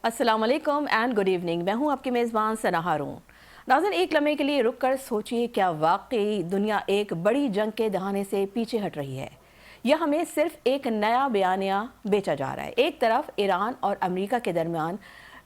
अस्सलाम वालेकुम and good evening. मैं हूं आपकी मेज़बान सना हारून। नाज़रीन, एक लम्हे के लिए रुक कर सोचिए, क्या वाकई दुनिया एक बड़ी जंग के दहाने से पीछे हट रही है या हमें सिर्फ एक नया बयानिया बेचा जा रहा है। एक तरफ ईरान और अमेरिका के दरमियान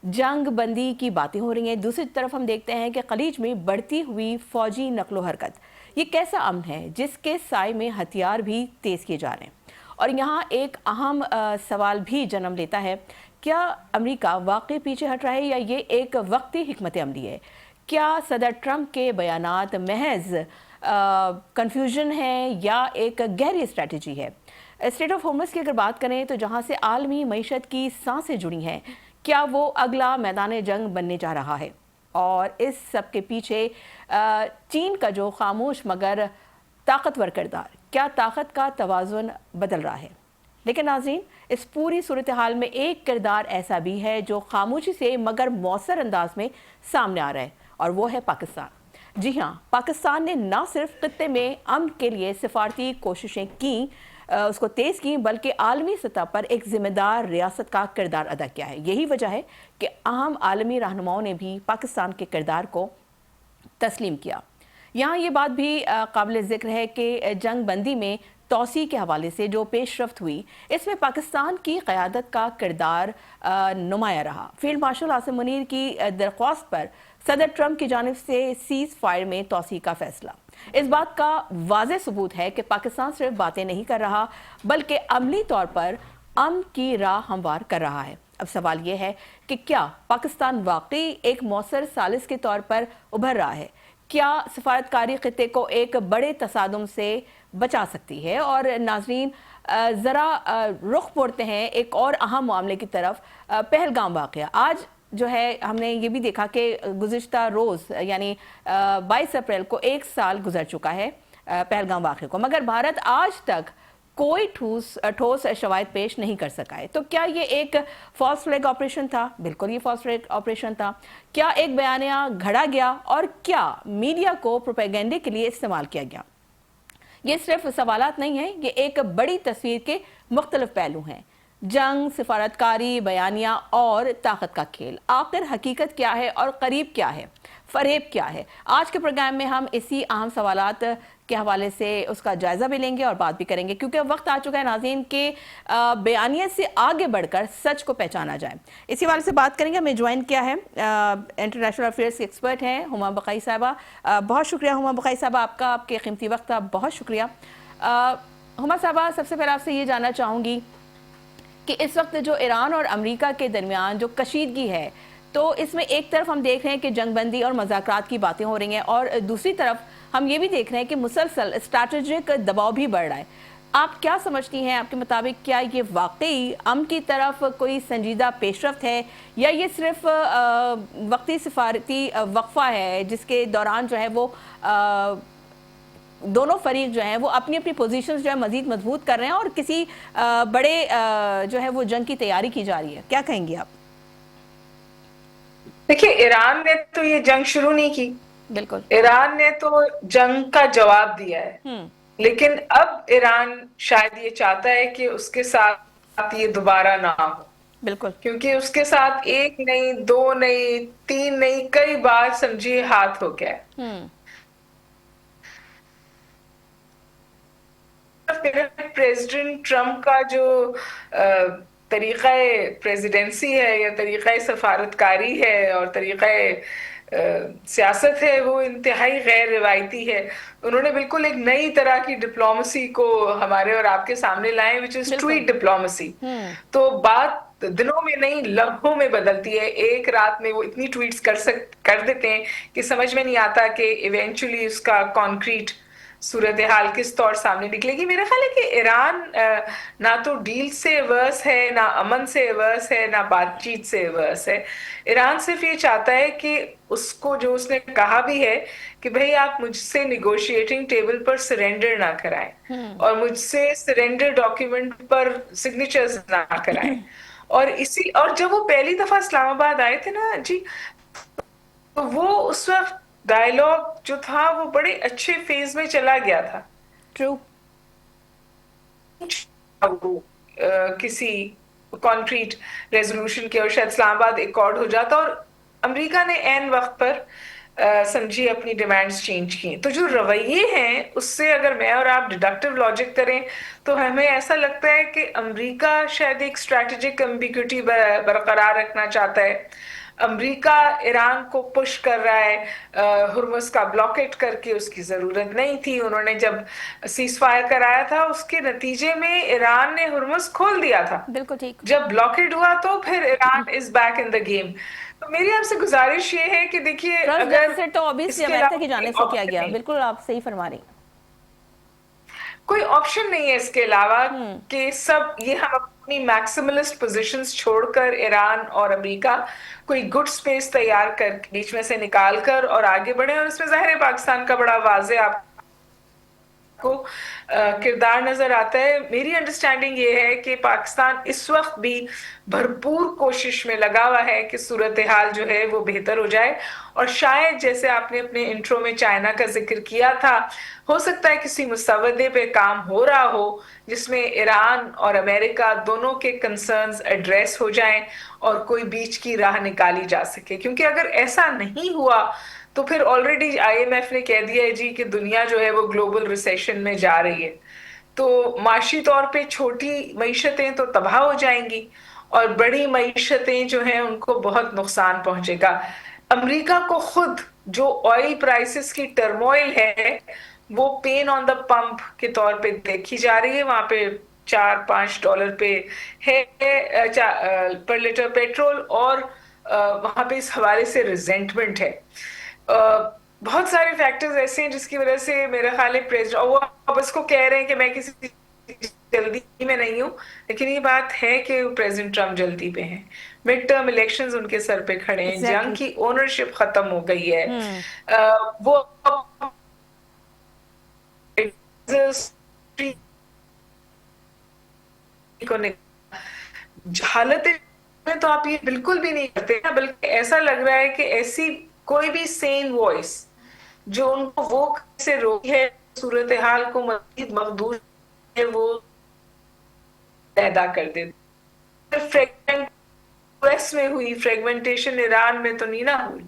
जंग बंदी की बातें हो रही हैं, दूसरी तरफ हम देखते हैं कि खलीज में बढ़ती हुई फौजी नकलो हरकत। ये कैसा अमन है जिसके साए में हथियार भी तेज़ किए जा रहे हैं। और यहाँ एक अहम सवाल भी जन्म लेता है, क्या अमेरिका वाकई पीछे हट रहा है या ये एक वक्ती हिकमत अमली है। क्या सदर ट्रंप के बयानात महज कंफ्यूजन है या एक गहरी स्ट्रेटजी है। स्टेट ऑफ होर्मुज़ की अगर बात करें तो जहाँ से आलमी मईशत की सांसें जुड़ी हैं, क्या वो अगला मैदान जंग बनने जा रहा है। और इस सब के पीछे चीन का जो खामोश मगर ताकतवर किरदार, क्या ताकत का तवाज़ुन बदल रहा है। लेकिन नाज़रीन, इस पूरी सूरत हाल में एक किरदार ऐसा भी है जो खामोशी से मगर मौसर अंदाज में सामने आ रहा है, और वो है पाकिस्तान। जी हाँ, पाकिस्तान ने न सिर्फ खित्ते में अमन के लिए सिफारती कोशिशें की, उसको तेज़ की, बल्कि आलमी सतह पर एक ज़िम्मेदार रियासत का किरदार अदा किया है। यही वजह है कि अहम आलमी रहनुमाओं ने भी पाकिस्तान के किरदार को तस्लीम किया। यहाँ ये बात भी काबिल ज़िक्र है कि जंग बंदी में तोसी के हवाले से जो पेशरफ्त हुई, इसमें पाकिस्तान की क़यादत का किरदार नुमाया रहा। फील्ड मार्शल आसिम मुनीर की दरख्वास्त पर सदर ट्रंप की जानिब से सीज़ फायर में तोसी का फैसला इस बात का वाज़ेह सबूत है कि पाकिस्तान सिर्फ बातें नहीं कर रहा, बल्कि अमली तौर पर अमन की राह हमवार कर रहा है। अब सवाल यह है कि क्या पाकिस्तान वाकई एक मौसर सालिस के तौर पर उभर रहा है। क्या सफारतकारी खित्ते को एक बड़े तसादुम से बचा सकती है। और नाजरीन, ज़रा रुख मोड़ते हैं एक और अहम मामले की तरफ, पहलगाम वाक़या। आज जो है हमने ये भी देखा कि गुज़िश्ता रोज़ यानी 22 अप्रैल को 1 साल गुजर चुका है पहलगाम वाक़े को, मगर भारत आज तक कोई ठोस शवायद पेश नहीं कर सका है। तो क्या ये एक फॉल्स फ्लैग ऑपरेशन था? बिल्कुल, ये फॉल्स फ्लैग ऑपरेशन था। क्या एक बयानिया घड़ा गया और क्या मीडिया को प्रोपेगेंडे के लिए इस्तेमाल किया गया? ये सिर्फ सवालात नहीं है, ये एक बड़ी तस्वीर के मुख्तलिफ पहलू हैं। जंग, सिफारतकारी, बयानिया और ताकत का खेल। आखिर हकीकत क्या है और करीब क्या है, फरेब क्या है? आज के प्रोग्राम में हम इसी अहम सवालात के हवाले से उसका जायज़ा भी लेंगे और बात भी करेंगे, क्योंकि वक्त आ चुका है नाज़रीन के बयानियत से आगे बढ़कर सच को पहचाना जाए। इसी वाले से बात करेंगे। हमें ज्वाइन किया है इंटरनेशनल अफेयर्स के एक्सपर्ट हैं हुमा बक़ई साहबा। बहुत शुक्रिया हुमा बक़ई साहबा, आपका, आपके कीमती वक्त का बहुत शुक्रिया। हुमा साहबा, सबसे पहले आपसे ये जानना चाहूँगी कि इस वक्त जो ईरान और अमेरिका के दरमियान जो कशीदगी है, तो इसमें एक तरफ हम देख रहे हैं कि जंगबंदी और मज़ाकरात की बातें हो रही हैं, और दूसरी तरफ हम ये भी देख रहे हैं कि मुसलसल स्ट्रैटेजिक दबाव भी बढ़ रहा है। आप क्या समझती हैं, आपके मुताबिक क्या ये वाकई अमन की तरफ कोई संजीदा पेशरफ्त है या ये सिर्फ वक्ती सिफारती वक्फा है जिसके दौरान जो है वो दोनों फरीक जो हैं वो अपनी अपनी पोजीशंस जो है मजीद मजबूत कर रहे हैं और किसी बड़े जो है वो जंग की तैयारी की जा रही है? क्या कहेंगी आप? देखिए, ईरान ने तो ये जंग शुरू नहीं की। बिल्कुल, ईरान ने तो जंग का जवाब दिया है। लेकिन अब ईरान शायद ये चाहता है कि उसके साथ ये दोबारा ना हो। बिल्कुल, क्योंकि उसके साथ एक नहीं, दो नहीं, तीन नहीं, कई बार समझिए हाथ हो गया है। प्रेसिडेंट ट्रंप का जो तरीका प्रेसिडेंसी है या तरीका सफारतकारी है और तरीका सियासत है, वो इंतहाई गैर रिवायती है। उन्होंने बिल्कुल एक नई तरह की डिप्लोमेसी को हमारे और आपके सामने लाए, विच इज ट्वीट डिप्लोमेसी। तो बात दिनों में नहीं, लम्हों में बदलती है। एक रात में वो इतनी ट्वीट्स कर देते हैं कि समझ में नहीं आता कि इवेंचुअली उसका कॉन्क्रीट सूरत हाल किस तौर सामने निकलेगी। मेरा ख्याल है कि ईरान ना तो डील से अवर्स है, ना अमन से अवर्स है, ना बातचीत से अवर्स है। ईरान सिर्फ ये चाहता है कि उसको, जो उसने कहा भी है कि भाई आप मुझसे निगोशिएटिंग टेबल पर सरेंडर ना कराएं और मुझसे सरेंडर डॉक्यूमेंट पर सिग्नेचर्स ना कराएं। और जब वो पहली दफा इस्लामाबाद आए थे ना जी, तो वो उस वक्त डायलॉग जो था वो बड़े अच्छे फेज में चला गया था। ट्रू। किसी कॉन्क्रीट रेजोल्यूशन के और शायद इस्लामाबाद एकॉर्ड हो जाता, और अमेरिका ने एन वक्त पर समझी अपनी डिमांड्स चेंज की। तो जो रवैये हैं उससे अगर मैं और आप डिडक्टिव लॉजिक करें तो हमें ऐसा लगता है कि अमेरिका शायद एक स्ट्रैटेजिक एम्बिग्युइटी बरकरार रखना चाहता है। अमेरिका ईरान को पुश कर रहा है, हुर्मुज का ब्लॉकेट करके, उसकी जरूरत नहीं थी। उन्होंने जब सीज फायर कराया था उसके नतीजे में ईरान ने हुर्मुज खोल दिया था। बिल्कुल ठीक। जब ब्लॉकेट हुआ तो फिर Iran is back in the game. तो मेरी आपसे गुजारिश ये है कि देखिए, ट्रस्ट अगर डेफिसिट तो ऑब्वियसली इसके अमेरिका अलावा की जाने कोई से किया ऑप्शन गया, नहीं, बिल्कुल आप सही फरमा रही हैं। कोई ऑप्शन नहीं है इसके अलावा कि सब ये हम अपनी मैक्सिमलिस्ट पोजीशंस छोड़कर ईरान और अमेरिका कोई गुड स्पेस तैयार कर बीच में से निकाल कर और आगे बढ़े। और इसमें जाहिर है पाकिस्तान का बड़ा वाज़े आप को किरदार नजर आता है। मेरी अंडरस्टैंडिंग ये है कि पाकिस्तान इस वक्त भी भरपूर कोशिश में लगा हुआ है कि सूरत हाल जो है वो बेहतर हो जाए, और शायद जैसे आपने अपने इंट्रो में चाइना का जिक्र किया था, हो सकता है किसी मुसवदे पे काम हो रहा हो जिसमें ईरान और अमेरिका दोनों के कंसर्न्स एड्रेस हो जाएं और कोई बीच की राह निकाली जा सके। क्योंकि अगर ऐसा नहीं हुआ तो फिर ऑलरेडी आईएमएफ ने कह दिया है जी कि दुनिया जो है वो ग्लोबल रिसेशन में जा रही है। तो माशी तौर पे छोटी मईशतें तो तबाह हो जाएंगी और बड़ी मईशतें जो हैं उनको बहुत नुकसान पहुंचेगा। अमेरिका को खुद जो ऑयल प्राइसेस की टर्मोइल है वो पेन ऑन द पंप के तौर पे देखी जा रही है। वहां पे $4-5 पे है पर लीटर पेट्रोल, और वहां पे इस हवाले से रिजेंटमेंट है। बहुत सारे फैक्टर्स ऐसे हैं जिसकी वजह से मेरा ख्याल है प्रेसिडेंट, और वो अब इसको कह रहे हैं कि मैं किसी जल्दी में नहीं हूं, लेकिन ये बात है कि प्रेसिडेंट ट्रम्प जल्दी पे हैं। मिड टर्म इलेक्शंस उनके सर पे खड़े हैं, जंग की ओनरशिप खत्म हो गई है। वो हालत में तो आप ये बिल्कुल भी नहीं करते ना, बल्कि ऐसा लग रहा है कि ऐसी कोई भी सेन वॉइस जो उनको वो से रोकी है, सूरत हाल को मजीद मखदूश है, वो पैदा कर दे। फ्रेगमेंट यूएस में हुई, फ्रेगमेंटेशन ईरान में तो नहीं ना हुई।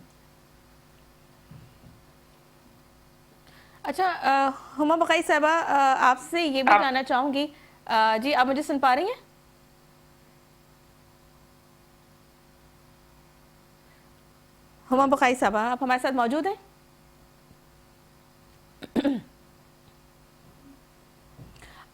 अच्छा, हुमा बकाई साहबा, आपसे ये भी जानना चाहूंगी, जी आप मुझे सुन पा रही हैं? हुमा बकाई साहबा, आप हमारे साथ मौजूद हैं?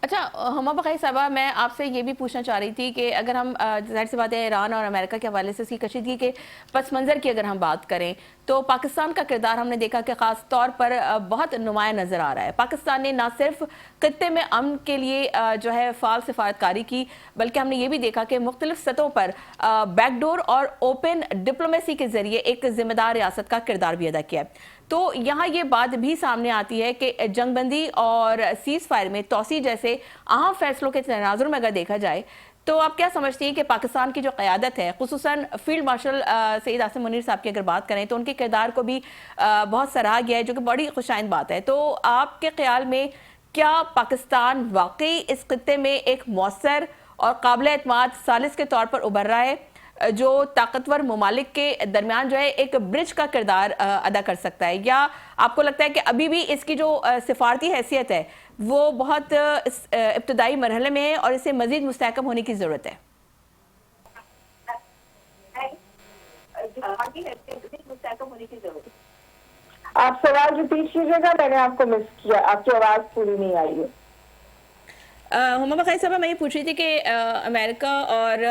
अच्छा हुमा बकाई साहबा, मैं आपसे ये भी पूछना चाह रही थी कि अगर हम जाहिर सी बात है ईरान और अमेरिका के हवाले से उसकी कशीदगी के पस मंज़र की अगर हम बात करें तो पाकिस्तान का किरदार हमने देखा कि ख़ास तौर पर बहुत नुमाया नज़र आ रहा है। पाकिस्तान ने ना सिर्फ खत्ते में अमन के लिए जो है फ़ाल सिफारतकारी की, बल्कि हमने ये भी देखा कि मुख्तलिफ सतहों पर बैकडोर और ओपन डिप्लोमेसी के ज़रिए एक ज़िम्मेदार रियासत का किरदार भी अदा किया है। तो यहाँ ये बात भी सामने आती है कि जंगबंदी और सीज फायर में तोसी जैसे अहम फैसलों के तनाजुर में अगर देखा जाए तो आप क्या समझती हैं कि पाकिस्तान की जो क़यादत है, खुसूसन फील्ड मार्शल सईद आसिम मुनीर साहब की अगर बात करें तो उनके किरदार को भी बहुत सराहा गया है, जो कि बड़ी खुशाइंद बात है। तो आपके ख्याल में क्या पाकिस्तान वाकई इस खित्ते में एक मौसर और काबिल एतमाद सालिस के तौर पर उभर रहा है, जो ताकतवर ममालिक के दरमियान जो है एक ब्रिज का किरदार अदा कर सकता है, या आपको लगता है कि अभी भी इसकी जो सिफारती हैसियत है वो बहुत इब्तदाई मरहले में है और इसे मजीद मुस्तहकम होने की ज़रूरत है? आप सवाल रिपीट कीजिएगा, मैंने आपको मिस किया, आपकी आवाज़ पूरी नहीं आई है। हुमा बकाई साहबा, मैं ये पूछ रही थी कि अमेरिका और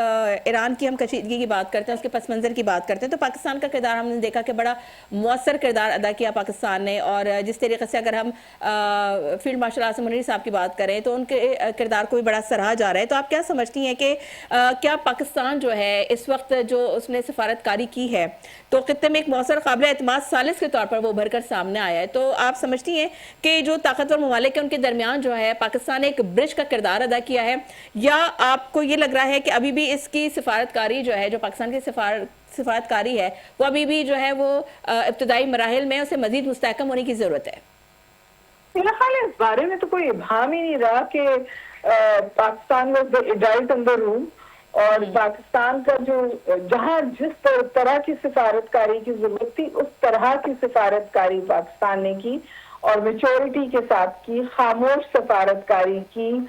ईरान की हम कशीदगी की बात करते हैं, उसके पस मंज़र की बात करते हैं, तो पाकिस्तान का किरदार हमने देखा कि बड़ा मौसर किरदार अदा किया पाकिस्तान ने। और जिस तरीके से अगर हम फील्ड मार्शल आसिम मुनीर साहब की बात करें तो उनके किरदार को भी बड़ा सराहा जा रहा है। तो आप क्या समझती हैं कि क्या पाकिस्तान जो है इस वक्त जो उसने सफारतकारी की है तो खित्ते में एक मौसर काबिल एतमाद सालिस के तौर पर वो उभर कर सामने आया है? तो आप समझती हैं कि जो ताकतवर ममालिक है उनके दरमियान जो है पाकिस्तान ने एक ब्रिज का किरदार अदा किया है, या आपको ये लग रहा है कि अभी भी इसकी सिफारतकारी जो है, जो पाकिस्तान की सिफारतकारी है, वो अभी भी जो है वो इब्तदाई मराहिल में उसे मजीद मुस्तहकम होने की जरूरत है? मेरा ख्याल है इस बारे में तो कोई इब्हाम ही नहीं रहा कि Pakistan was the adult in the room और पाकिस्तान का जो जहां जिस तरह की सिफारतकारी की जरूरत थी उस तरह की सिफारतकारी पाकिस्तान ने की और मेच्योरिटी के साथ की, खामोश सफारतकारी की।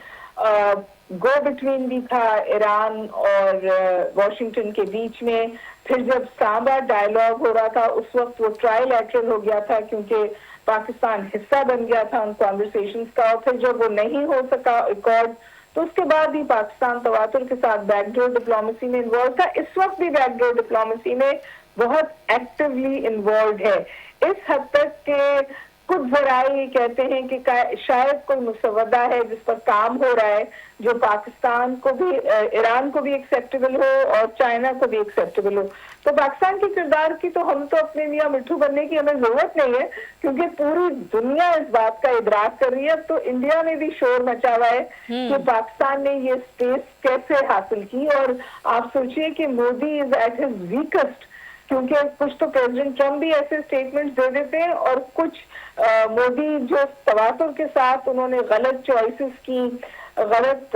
गो बिटवीन भी था ईरान और वॉशिंगटन के बीच में। फिर जब इस्लामाबाद डायलॉग हो रहा था उस वक्त वो ट्राइलैटरल हो गया था क्योंकि पाकिस्तान हिस्सा बन गया था उन कॉन्वर्सेशंस का। और फिर जब वो नहीं हो सका अकॉर्ड तो उसके बाद ही पाकिस्तान तवातुर के साथ बैकडोर डिप्लोमेसी में इन्वॉल्व था। इस वक्त भी बैकडोर डिप्लोमेसी में बहुत एक्टिवली इन्वॉल्व है। इस हद तक के कुछ जराए कहते हैं कि शायद कोई मुसवदा है जिस पर काम हो रहा है जो पाकिस्तान को भी, ईरान को भी एक्सेप्टेबल हो और चाइना को भी एक्सेप्टेबल हो। तो पाकिस्तान के किरदार की तो हम तो अपने मियां मिट्ठू बनने की हमें जरूरत नहीं है क्योंकि पूरी दुनिया इस बात का इदराक कर रही है। तो इंडिया ने भी शोर मचा हुआ है कि पाकिस्तान ने ये स्पेस कैसे हासिल की। और आप सोचिए कि Modi is at his weakest क्योंकि कुछ तो प्रेसिडेंट ट्रम्प भी ऐसे स्टेटमेंट्स दे देते हैं और कुछ मोदी जो तवातुर के साथ उन्होंने गलत चॉइसेस की, गलत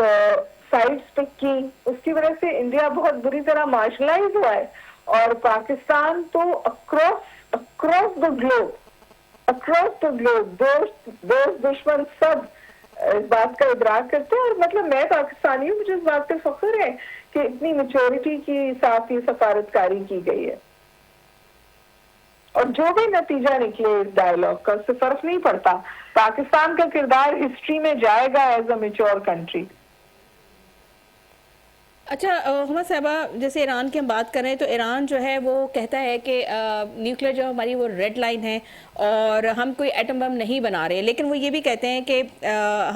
साइड्स पिक की, उसकी वजह से इंडिया बहुत बुरी तरह मार्शलाइज हुआ है। और पाकिस्तान तो अक्रॉस द ग्लोब दोस्त दुश्मन सब इस बात का इदराक करते हैं। और मतलब मैं पाकिस्तानी हूँ, मुझे इस बात पे फख्र है कि इतनी मैच्योरिटी के साथ ये सफारतकारी की गई है और जो भी नतीजा निकले इस डायलॉग का उससे फर्क नहीं पड़ता। पाकिस्तान का किरदार हिस्ट्री में जाएगा एज अ मैच्योर कंट्री। अच्छा हुमा साहबा, जैसे ईरान की हम बात करें तो ईरान जो है वो कहता है कि न्यूक्लियर जो हमारी वो रेड लाइन है और हम कोई एटम बम नहीं बना रहे, लेकिन वो ये भी कहते हैं कि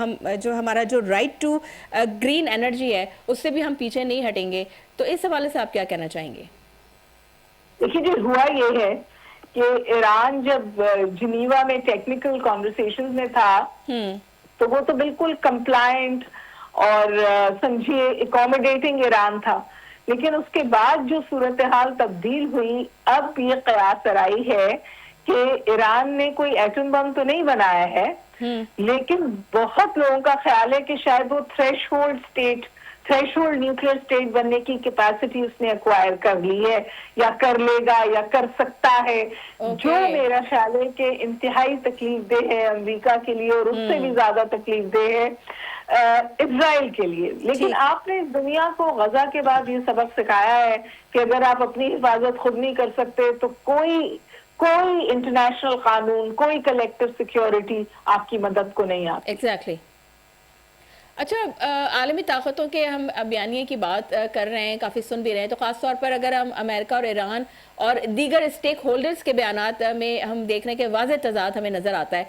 हम जो हमारा जो राइट टू ग्रीन एनर्जी है उससे भी हम पीछे नहीं हटेंगे। तो इस हवाले से आप क्या कहना चाहेंगे? देखिए जी, हुआ ये है कि ईरान जब जिनीवा में टेक्निकल कॉन्वर्सेशंस में था तो वो तो बिल्कुल कंप्लायंट और समझिए एकोमोडेटिंग ईरान था। लेकिन उसके बाद जो सूरत हाल तब्दील हुई, अब ये कयास आई है कि ईरान ने कोई एटम बम तो नहीं बनाया है, लेकिन बहुत लोगों का ख्याल है कि शायद वो थ्रेशोल्ड न्यूक्लियर स्टेट बनने की कैपेसिटी उसने एक्वायर कर ली है या कर लेगा या कर सकता है। जो मेरा ख्याल है कि इंतहाई तकलीफ देह है अमेरिका के लिए और उससे भी ज्यादा तकलीफ देह है इजराइल के लिए। लेकिन आपने इस दुनिया को गजा के बाद ये सबक सिखाया है कि अगर आप अपनी हिफाजत खुद नहीं कर सकते तो कोई इंटरनेशनल कानून, कोई कलेक्टिव सिक्योरिटी आपकी मदद को नहीं आती। एग्जैक्टली। अच्छा, आलमी ताकतों के हम बयानिए की बात कर रहे हैं, काफ़ी सुन भी रहे हैं, तो ख़ास तौर पर अगर हम अमेरिका और ईरान और दीगर स्टेक होल्डर्स के बयानात में हम देख रहे हैं कि वाज़ेह तज़ाद हमें नज़र आता है।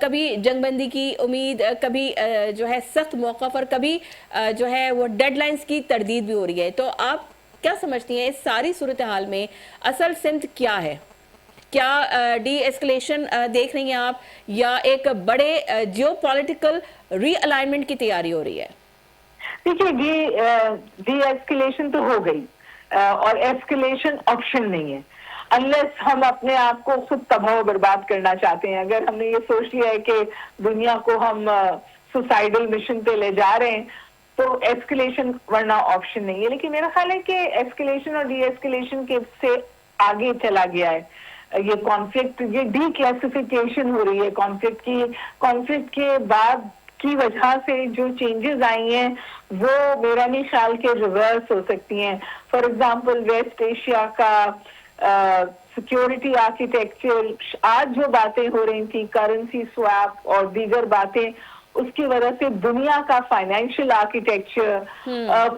कभी जंगबंदी की उम्मीद, कभी जो है सख्त मौक़िफ़ और कभी जो है वो डेडलाइंस की तरदीद भी हो रही है। तो आप क्या समझती हैं इस सारी सूरत हाल में असल सिमत क्या है? क्या डी एस्केलेशन देख रही हैं आप या एक बड़े जियोपॉलिटिकल रीअलाइनमेंट की तैयारी हो रही है? देखिए, डी एस्केलेशन तो हो गई और एस्केलेशन ऑप्शन नहीं है अनलेस हम अपने आप को खुद तबाह बर्बाद करना चाहते हैं। अगर हमने ये सोच लिया है कि दुनिया को हम सुसाइडल मिशन पे ले जा रहे हैं तो एस्केलेशन वरना ऑप्शन नहीं है। लेकिन मेरा ख्याल है कि एस्केलेशन और डी एस्केलेशन के से आगे चला गया है ये कॉन्फ्लिक्ट, ये डी क्लासिफिकेशन हो रही है कॉन्फ्लिक्ट के बाद की वजह से जो चेंजेस आई हैं वो मेरा नहीं ख्याल के रिवर्स हो सकती हैं। फॉर एग्जांपल वेस्ट एशिया का सिक्योरिटी आर्किटेक्चर, आज जो बातें हो रही थी करेंसी स्वैप और दीगर बातें, उसकी वजह से दुनिया का फाइनेंशियल आर्किटेक्चर,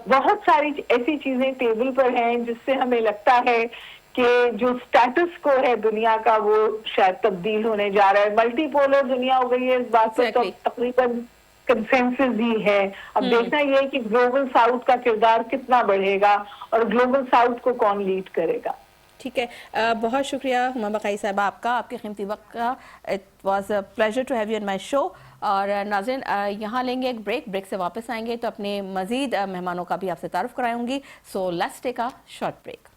बहुत सारी ऐसी चीजें टेबल पर हैं जिससे हमें लगता है कि जो स्टेटस को है दुनिया का वो शायद तब्दील होने जा रहा है। मल्टीपोलर दुनिया हो गई है, इस बात पर तो तकरीबन कंसेंसस भी है। अब देखना ये है कि ग्लोबल साउथ का किरदार कितना बढ़ेगा और ग्लोबल साउथ को कौन लीड करेगा। ठीक है, बहुत शुक्रिया हुमा बकाई साहबा आपका, आपके कीमती वक्त का। It was a pleasure to have you in my show. और नाज़रीन, यहाँ लेंगे एक ब्रेक से वापस आएंगे तो अपने मज़ीद मेहमानों का भी आपसे तारुफ कराऊंगी। So let's take a short break.